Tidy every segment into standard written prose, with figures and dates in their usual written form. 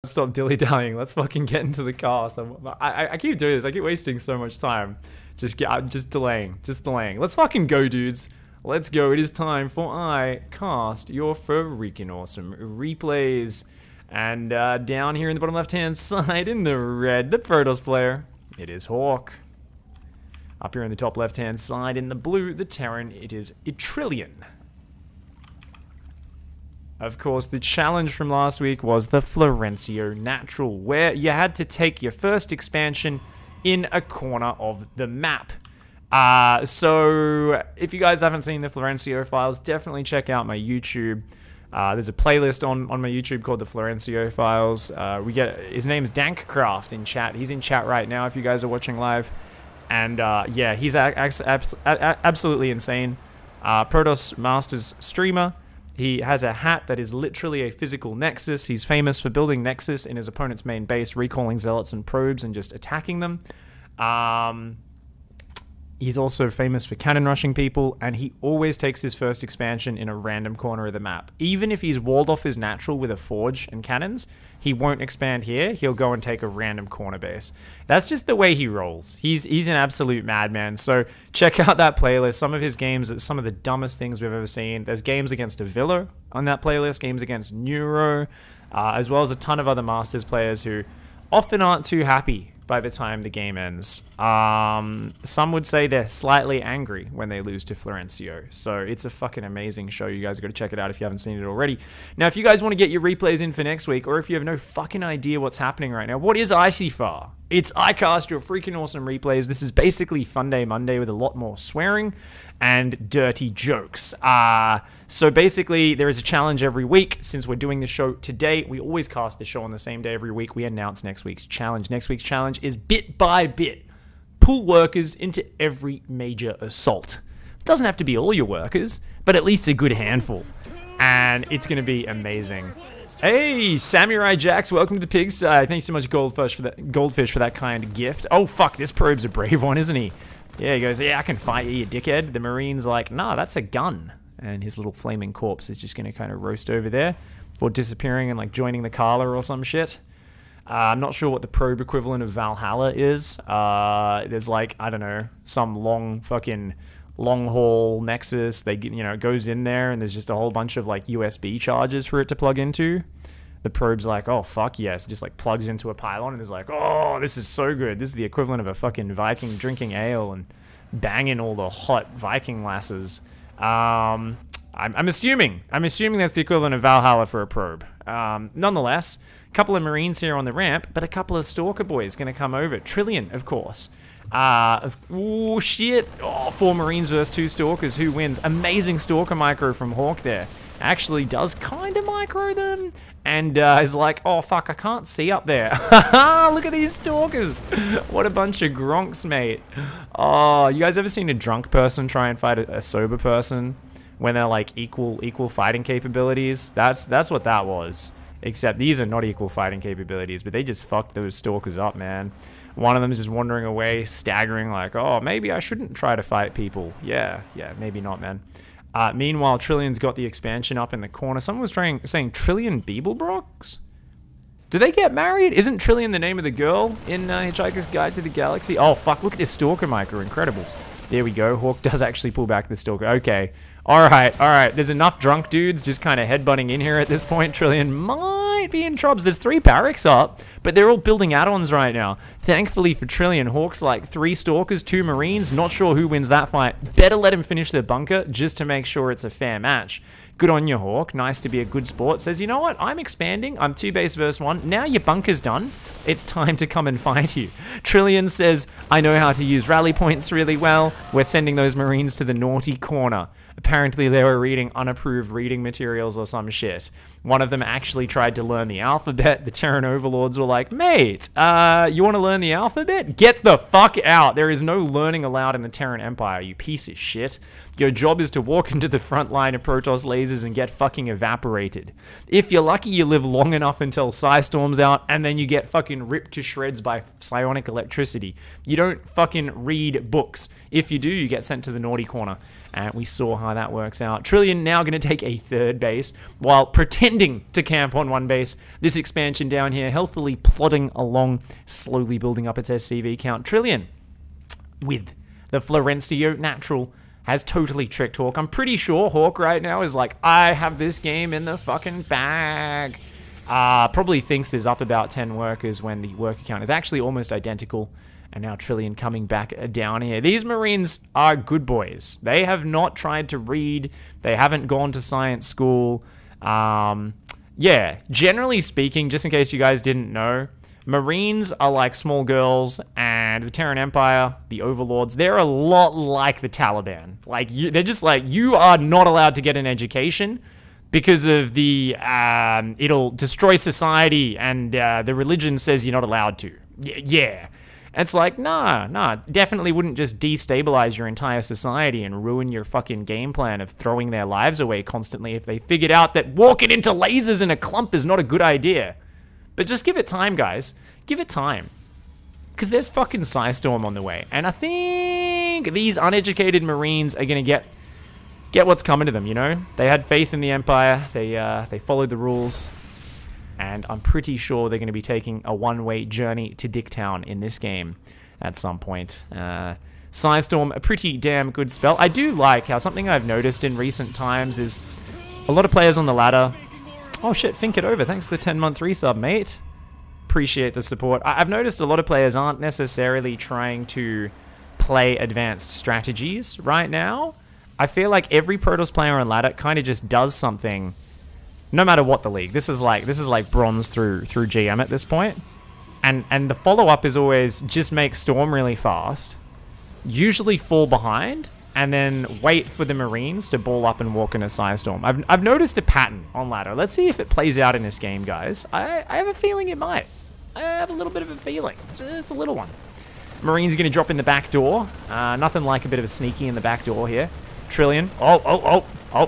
Stop dilly-dallying. Let's fucking get into the cast. I keep doing this. I keep wasting so much time. Just delaying. Let's fucking go, dudes. Let's go. It is time for I cast your freaking awesome replays. And down here in the bottom left-hand side in the red, the Protoss player, it is Hawk. Up here in the top left-hand side in the blue, the Terran, it is Trillion. Of course, the challenge from last week was the Florencio Natural, where you had to take your first expansion in a corner of the map. So, if you guys haven't seen the Florencio files, definitely check out my YouTube. There's a playlist on my YouTube called the Florencio files. His name's Dankcraft in chat. He's in chat right now if you guys are watching live. And yeah, he's absolutely insane. Protoss Masters streamer. He has a hat that is literally a physical nexus. He's famous for building nexus in his opponent's main base, recalling zealots and probes and just attacking them. He's also famous for cannon rushing people, and he always takes his first expansion in a random corner of the map. Even if he's walled off his natural with a forge and cannons, he won't expand here. He'll go and take a random corner base. That's just the way he rolls. He's an absolute madman. So check out that playlist. Some of his games are some of the dumbest things we've ever seen. There's games against Avila on that playlist, games against Neuro, as well as a ton of other Masters players who often aren't too happy by the time the game ends. Some would say they're slightly angry when they lose to Florencio. So it's a fucking amazing show. You guys got to check it out if you haven't seen it already. Now, if you guys want to get your replays in for next week, or if you have no fucking idea what's happening right now, what is ICYFAR? It's I cast your freaking awesome replays. This is basically Fun Day Monday with a lot more swearing and dirty jokes. So basically, there is a challenge every week. Since we're doing the show today, we always cast the show on the same day every week. We announce next week's challenge. Next week's challenge is bit by bit. Pull workers into every major assault. It doesn't have to be all your workers, but at least a good handful. And it's going to be amazing. Hey, Samurai Jax, welcome to the pigsty. Thanks so much, Goldfish, for that kind gift. Oh, fuck, this probe's a brave one, isn't he? Yeah, he goes, yeah, I can fight you, you dickhead. The Marine's like, nah, that's a gun. And his little flaming corpse is just going to kind of roast over there before disappearing and like joining the Carla or some shit. I'm not sure what the probe equivalent of Valhalla is. There's like, I don't know, some long haul nexus. They, you know, it goes in there and there's just a whole bunch of like USB chargers for it to plug into. The probe's like, oh, fuck yes. Just like plugs into a pylon and is like, oh, this is so good. This is the equivalent of a fucking Viking drinking ale and banging all the hot Viking lasses. I'm assuming that's the equivalent of Valhalla for a probe. Nonetheless, a couple of Marines here on the ramp, but a couple of Stalker boys going to come over. Trillion, of course. Oh, shit. Oh, 4 Marines versus 2 Stalkers. Who wins? Amazing Stalker micro from Hawk there. Actually does kind of micro them. And is like, oh, fuck, I can't see up there. Look at these Stalkers. What a bunch of gronks, mate. Oh, you guys ever seen a drunk person try and fight a sober person when they're like equal fighting capabilities? That's what that was. Except these are not equal fighting capabilities, but they just fucked those Stalkers up, man. One of them is just wandering away, staggering like, oh, maybe I shouldn't try to fight people. Yeah, maybe not, man. Meanwhile, Trillion's got the expansion up in the corner. Someone was saying Trillion Beeblebrox? Do they get married? Isn't Trillion the name of the girl in Hitchhiker's Guide to the Galaxy? Oh, fuck, look at this Stalker micro. Incredible. There we go. Hawk does actually pull back the Stalker. Okay. Alright. There's enough drunk dudes just kind of headbutting in here at this point. Trillion might be in trouble. There's 3 barracks up, but they're all building add-ons right now. Thankfully for Trillion, Hawk's like 3 Stalkers, 2 Marines. Not sure who wins that fight. Better let him finish their bunker just to make sure it's a fair match. Good on you, Hawk. Nice to be a good sport. Says, you know what? I'm expanding. I'm 2 base versus 1. Now your bunker's done. It's time to come and fight you. Trillion says, I know how to use rally points really well. We're sending those Marines to the naughty corner. Apparently they were reading unapproved reading materials or some shit. One of them actually tried to learn the alphabet. The Terran overlords were like, mate, you want to learn the alphabet? Get the fuck out. There is no learning allowed in the Terran Empire, you piece of shit. Your job is to walk into the front line of Protoss lasers and get fucking evaporated. If you're lucky, you live long enough until Psy storms out, and then you get fucking ripped to shreds by psionic electricity. You don't fucking read books. If you do, you get sent to the naughty corner. And we saw how that works out. Trillion now going to take a third base while pretending to camp on one base. This expansion down here healthily plodding along, slowly building up its SCV count. Trillion, with the Florencio natural, has totally tricked Hawk. I'm pretty sure Hawk right now is like, I have this game in the fucking bag. Probably thinks there's up about 10 workers when the worker count is actually almost identical. And now Trillion coming back down here. These Marines are good boys. They have not tried to read. They haven't gone to science school. Yeah, generally speaking, just in case you guys didn't know, Marines are like small girls, and the Terran Empire, the overlords, they're a lot like the Taliban. Like, they're just like, you are not allowed to get an education because of the, it'll destroy society, and the religion says you're not allowed to. Yeah. It's like, nah, definitely wouldn't just destabilize your entire society and ruin your fucking game plan of throwing their lives away constantly if they figured out that walking into lasers in a clump is not a good idea. But just give it time, guys. Give it time. Because there's fucking Psystorm on the way. And I think these uneducated Marines are going to get what's coming to them, you know? They had faith in the Empire. They followed the rules. And I'm pretty sure they're going to be taking a one-way journey to Dicktown in this game at some point. Psystorm, a pretty damn good spell. I do like how something I've noticed in recent times is a lot of players on the ladder... Oh shit, think it over. Thanks for the 10-month resub, mate. Appreciate the support. I've noticed a lot of players aren't necessarily trying to play advanced strategies right now. I feel like every Protoss player on ladder kind of just does something... No matter what the league. This is like bronze through GM at this point. And the follow-up is always just make Storm really fast, usually fall behind, and then wait for the Marines to ball up and walk in a Psystorm. I've noticed a pattern on ladder. Let's see if it plays out in this game, guys. I have a feeling it might. I have a little bit of a feeling. Just a little one. Marines going to drop in the back door. Nothing like a bit of a sneaky in the back door here. Trillion. Oh,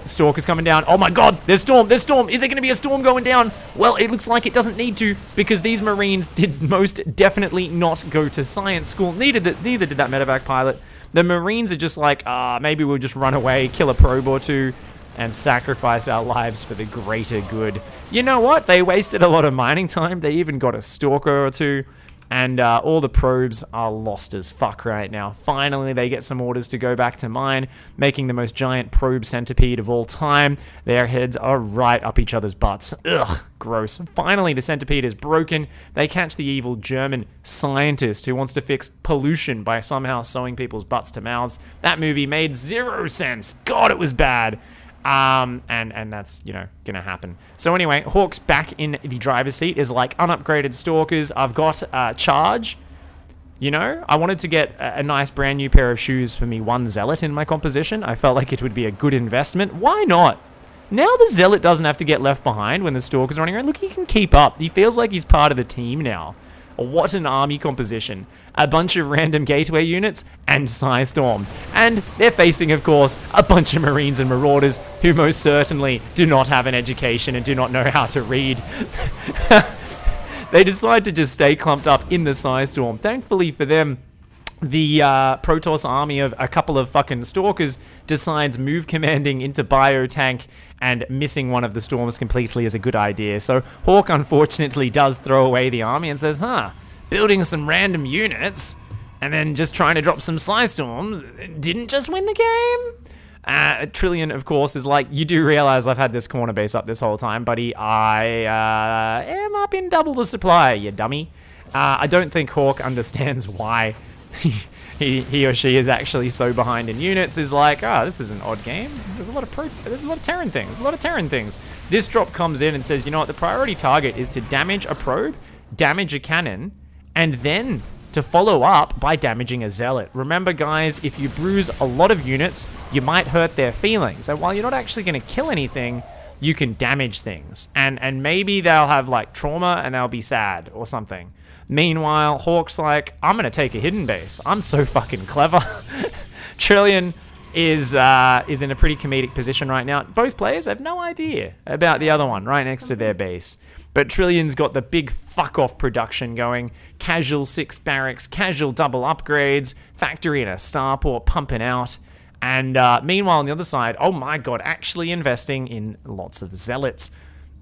Stalker's coming down. Oh my god, there's Storm, there's Storm. Is there going to be a Storm going down? Well, it looks like it doesn't need to, because these Marines did most definitely not go to science school. Neither did that medevac pilot. The Marines are just like, maybe we'll just run away, kill a probe or two, and sacrifice our lives for the greater good. You know what? They wasted a lot of mining time. They even got a Stalker or two. And all the probes are lost as fuck right now. Finally, they get some orders to go back to mine, making the most giant probe centipede of all time. Their heads are right up each other's butts. Ugh, gross. Finally, the centipede is broken. They catch the evil German scientist who wants to fix pollution by somehow sewing people's butts to mouths. That movie made 0 sense. God, it was bad. And that's, you know, gonna happen. So anyway, Hawk's back in the driver's seat is like unupgraded Stalkers. I've got Charge. You know, I wanted to get a nice brand new pair of shoes for me, one Zealot in my composition. I felt like it would be a good investment. Why not? Now the Zealot doesn't have to get left behind when the Stalker's running around. Look, he can keep up. He feels like he's part of the team now. What an army composition. A bunch of random gateway units and Psystorm. And they're facing, of course, a bunch of Marines and Marauders who most certainly do not have an education and do not know how to read. They decide to just stay clumped up in the Psystorm. Thankfully for them, the Protoss army of a couple of fucking Stalkers decides move commanding into Biotank, and missing one of the Storms completely is a good idea. So Hawk unfortunately does throw away the army and says, building some random units and then just trying to drop some Psystorms didn't just win the game. Trillion, of course, is like, you do realize I've had this corner base up this whole time, buddy. I am up in double the supply, you dummy. I don't think Hawk understands why he or she is actually so behind in units. Is like, this is an odd game. There's a lot of Terran things. This drop comes in and says, you know what, the priority target is to damage a probe, damage a cannon, and then to follow up by damaging a Zealot. Remember, guys, if you bruise a lot of units, you might hurt their feelings. And while you're not actually going to kill anything, you can damage things. And maybe they'll have like trauma and they'll be sad or something. Meanwhile, Hawk's like, I'm going to take a hidden base. I'm so fucking clever. Trillion is in a pretty comedic position right now. Both players have no idea about the other one right next to their base. But Trillion's got the big fuck-off production going. Casual 6 barracks, casual double upgrades, factory and a starport pumping out. And meanwhile, on the other side, oh my god, actually investing in lots of zealots.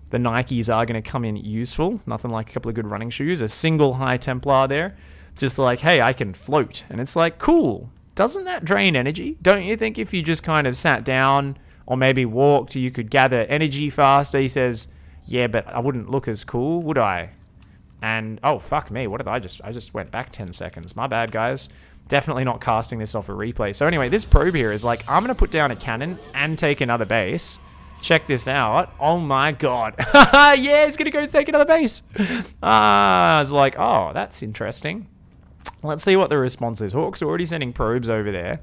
The Nikes are going to come in useful. Nothing like a couple of good running shoes. A single High Templar there. Just like, hey, I can float. And it's like, cool. Doesn't that drain energy? Don't you think if you just kind of sat down or maybe walked, you could gather energy faster? He says, yeah, but I wouldn't look as cool, would I? And, oh, fuck me. What did I just went back 10 seconds. My bad, guys. Definitely not casting this off a replay. So anyway, this probe here is like, I'm going to put down a cannon and take another base. Check this out. Oh my god. Yeah, it's going to go take another base. I was like, oh, that's interesting. Let's see what the response is. Hawk's already sending probes over there.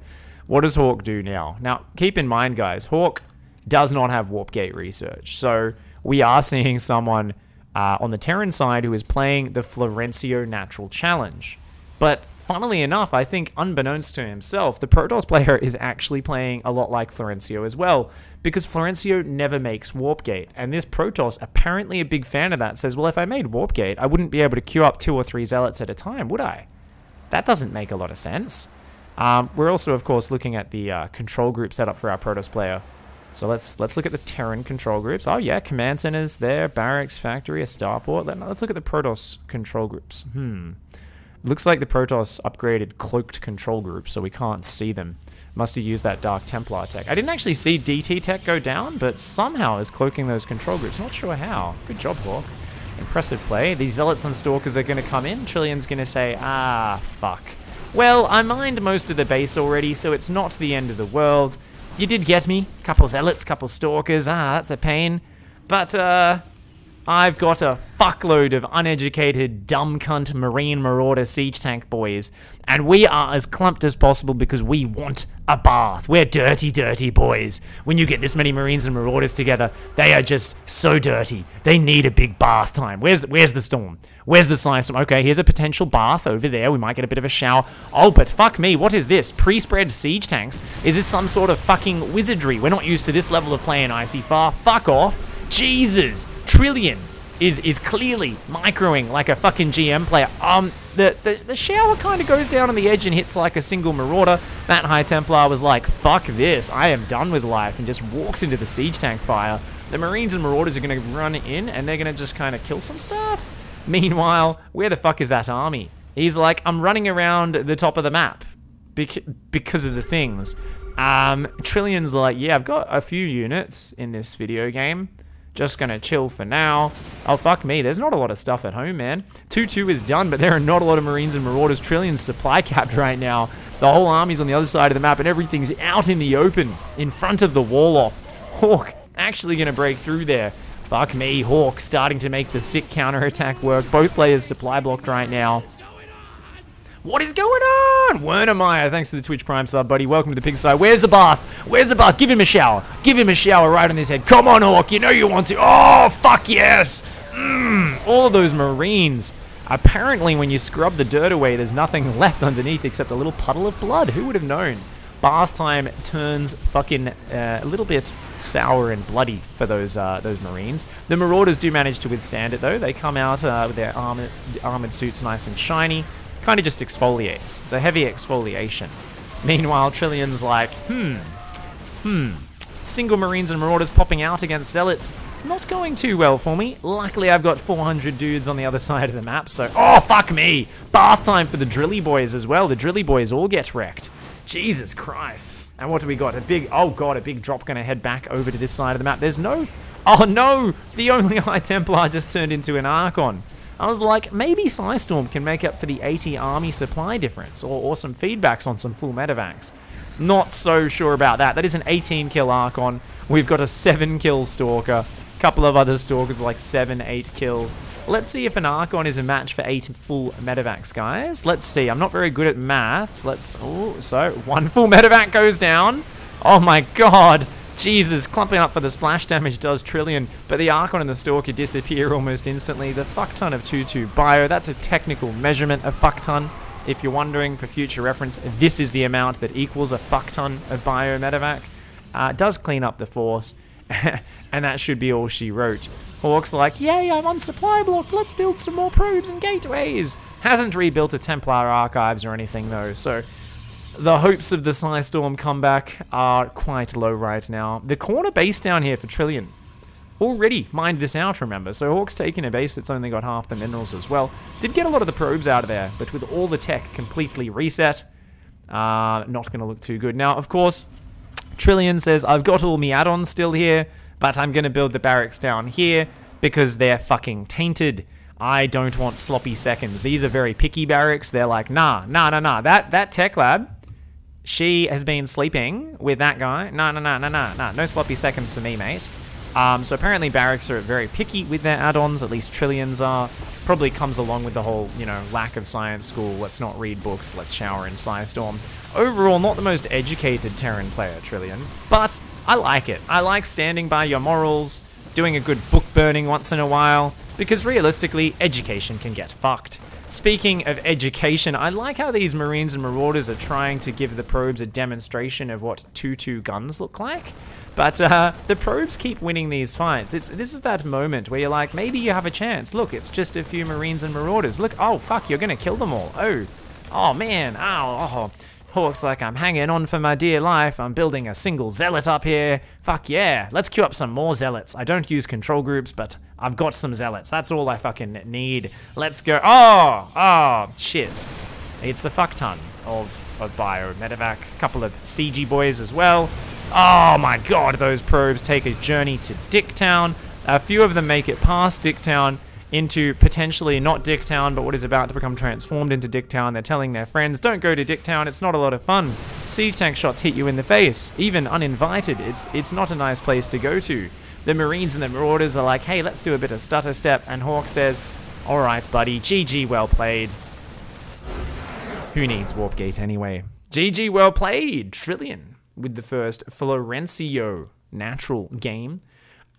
What does Hawk do now? Now, keep in mind, guys, Hawk does not have Warpgate research. So we are seeing someone on the Terran side who is playing the Florencio Natural Challenge. But funnily enough, I think unbeknownst to himself, the Protoss player is actually playing a lot like Florencio as well, because Florencio never makes Warpgate, and this Protoss, apparently a big fan of that, says, well, if I made Warpgate, I wouldn't be able to queue up 2 or 3 zealots at a time, would I? That doesn't make a lot of sense. We're also, of course, looking at the control group setup for our Protoss player. So let's look at the Terran control groups. Oh yeah, command centers there, barracks, factory, a starport. Let's look at the Protoss control groups. Looks like the Protoss upgraded cloaked control groups, so we can't see them. Must have used that Dark Templar tech. I didn't actually see DT tech go down, but somehow is cloaking those control groups. Not sure how. Good job, Hawk. Impressive play. These Zealots and Stalkers are going to come in. Trillian's going to say, ah, fuck. Well, I mined most of the base already, so it's not the end of the world. You did get me. Couple Zealots, couple Stalkers. Ah, that's a pain. But, I've got a fuckload of uneducated, dumb cunt Marine Marauder siege tank boys, and we are as clumped as possible because we want a bath. We're dirty, dirty boys. When you get this many Marines and Marauders together, they are just so dirty. They need a big bath time. Where's the storm? Where's the Psystorm? Okay, here's a potential bath over there. We might get a bit of a shower. Oh, but fuck me, what is this? Pre-spread siege tanks? Is this some sort of fucking wizardry? We're not used to this level of play in ICYFAR. Fuck off. Jesus, Trillian is clearly microing like a fucking GM player. The shower kind of goes down on the edge and hits like a single Marauder. That High Templar was like, fuck this, I am done with life, and just walks into the siege tank fire. The Marines and Marauders are going to run in, and they're going to just kind of kill some stuff. Meanwhile, where the fuck is that army? He's like, I'm running around the top of the map because of the things. Trillian's like, yeah, I've got a few units in this video game. Just gonna chill for now. Oh, fuck me. There's not a lot of stuff at home, man. 2-2 is done, but there are not a lot of Marines and Marauders. Trillian's supply capped right now. The whole army's on the other side of the map, and everything's out in the open, in front of the wall off. Hawk actually gonna break through there. Fuck me. Hawk starting to make the sick counterattack work. Both players supply blocked right now. What is going on? Wernermeyer, thanks to the Twitch Prime sub, buddy. Welcome to the pigsty. Where's the bath? Where's the bath? Give him a shower. Give him a shower right on his head. Come on, Hawk. You know you want to. Oh, fuck yes. All of those Marines. Apparently, when you scrub the dirt away, there's nothing left underneath except a little puddle of blood. Who would have known? Bath time turns fucking a little bit sour and bloody for those Marines. The Marauders do manage to withstand it, though. They come out with their armored suits nice and shiny. Kind of just exfoliates. It's a heavy exfoliation. Meanwhile, Trillian's like, single Marines and Marauders popping out against Zealots. Not going too well for me. Luckily, I've got 400 dudes on the other side of the map, so... Oh, fuck me! Bath time for the Drilly Boys as well. The Drilly Boys all get wrecked. Jesus Christ. And what do we got? A big... Oh, God, a big drop gonna head back over to this side of the map. There's no... Oh, no! The only High Templar just turned into an Archon. I was like, maybe Psystorm can make up for the 80 army supply difference, or some feedbacks on some full medevacs. Not so sure about that. That is an 18 kill Archon. We've got a 7 kill Stalker. A couple of other Stalkers like 7, 8 kills. Let's see if an Archon is a match for 8 full medevacs, guys. Let's see. I'm not very good at maths. So 1 full medevac goes down. Oh my god. Jesus, clumping up for the splash damage does Trillian, but the Archon and the Stalker disappear almost instantly. The fuck ton of 2-2 bio, that's a technical measurement of fuck ton. If you're wondering, for future reference, this is the amount that equals a fuck ton of bio medevac. Does clean up the force, and that should be all she wrote. Hawk's like, yay, I'm on supply block, let's build some more probes and gateways. Hasn't rebuilt a Templar archives or anything though, so... The hopes of the Psystorm comeback are quite low right now. The corner base down here for Trillion. Already mined this out, remember. So Hawk's taking a base that's only got half the minerals as well. Did get a lot of the probes out of there, but with all the tech completely reset, not going to look too good. Now, of course, Trillion says, I've got all my add-ons still here, but I'm going to build the barracks down here because they're fucking tainted. I don't want sloppy seconds. These are very picky barracks. They're like, nah. That tech lab, she has been sleeping with that guy. Nah. No sloppy seconds for me, mate. So apparently barracks are very picky with their add-ons, at least Trillions are. Probably comes along with the whole, you know, lack of science school. Let's not read books, let's shower in Psystorm. Overall, not the most educated Terran player, Trillion, but I like it. I like standing by your morals, doing a good book burning once in a while, because realistically, education can get fucked. Speaking of education, I like how these Marines and Marauders are trying to give the probes a demonstration of what 2-2 guns look like. But the probes keep winning these fights. This is that moment where you're like, maybe you have a chance. Look, it's just a few Marines and Marauders. Look, oh fuck, you're gonna kill them all. Oh man, oh. Hawk's like, I'm hanging on for my dear life. I'm building a single zealot up here. Fuck yeah, let's queue up some more zealots. I don't use control groups, but I've got some zealots. That's all I fucking need. Let's go. Oh, shit. It's a fuck ton of bio. Medevac, a couple of CG boys as well. Oh my god, those probes take a journey to Dicktown. A few of them make it past Dicktown into potentially not Dicktown, but what is about to become transformed into Dicktown. They're telling their friends, don't go to Dicktown, it's not a lot of fun. Siege tank shots hit you in the face, even uninvited. It's not a nice place to go to. The Marines and the Marauders are like, hey, let's do a bit of stutter step, and Hawk says, alright buddy, GG, well played. Who needs Warpgate anyway? GG, well played, Trillion, with the first Florencio natural game.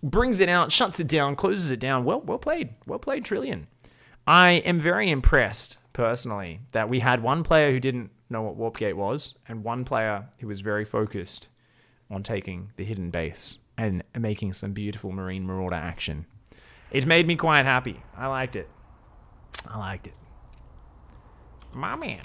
Brings it out, shuts it down, closes it down. Well played. Well played, Trillion. I am very impressed, personally, that we had one player who didn't know what Warpgate was, and one player who was very focused on taking the hidden base and making some beautiful Marine Marauder action. It made me quite happy. I liked it. My man.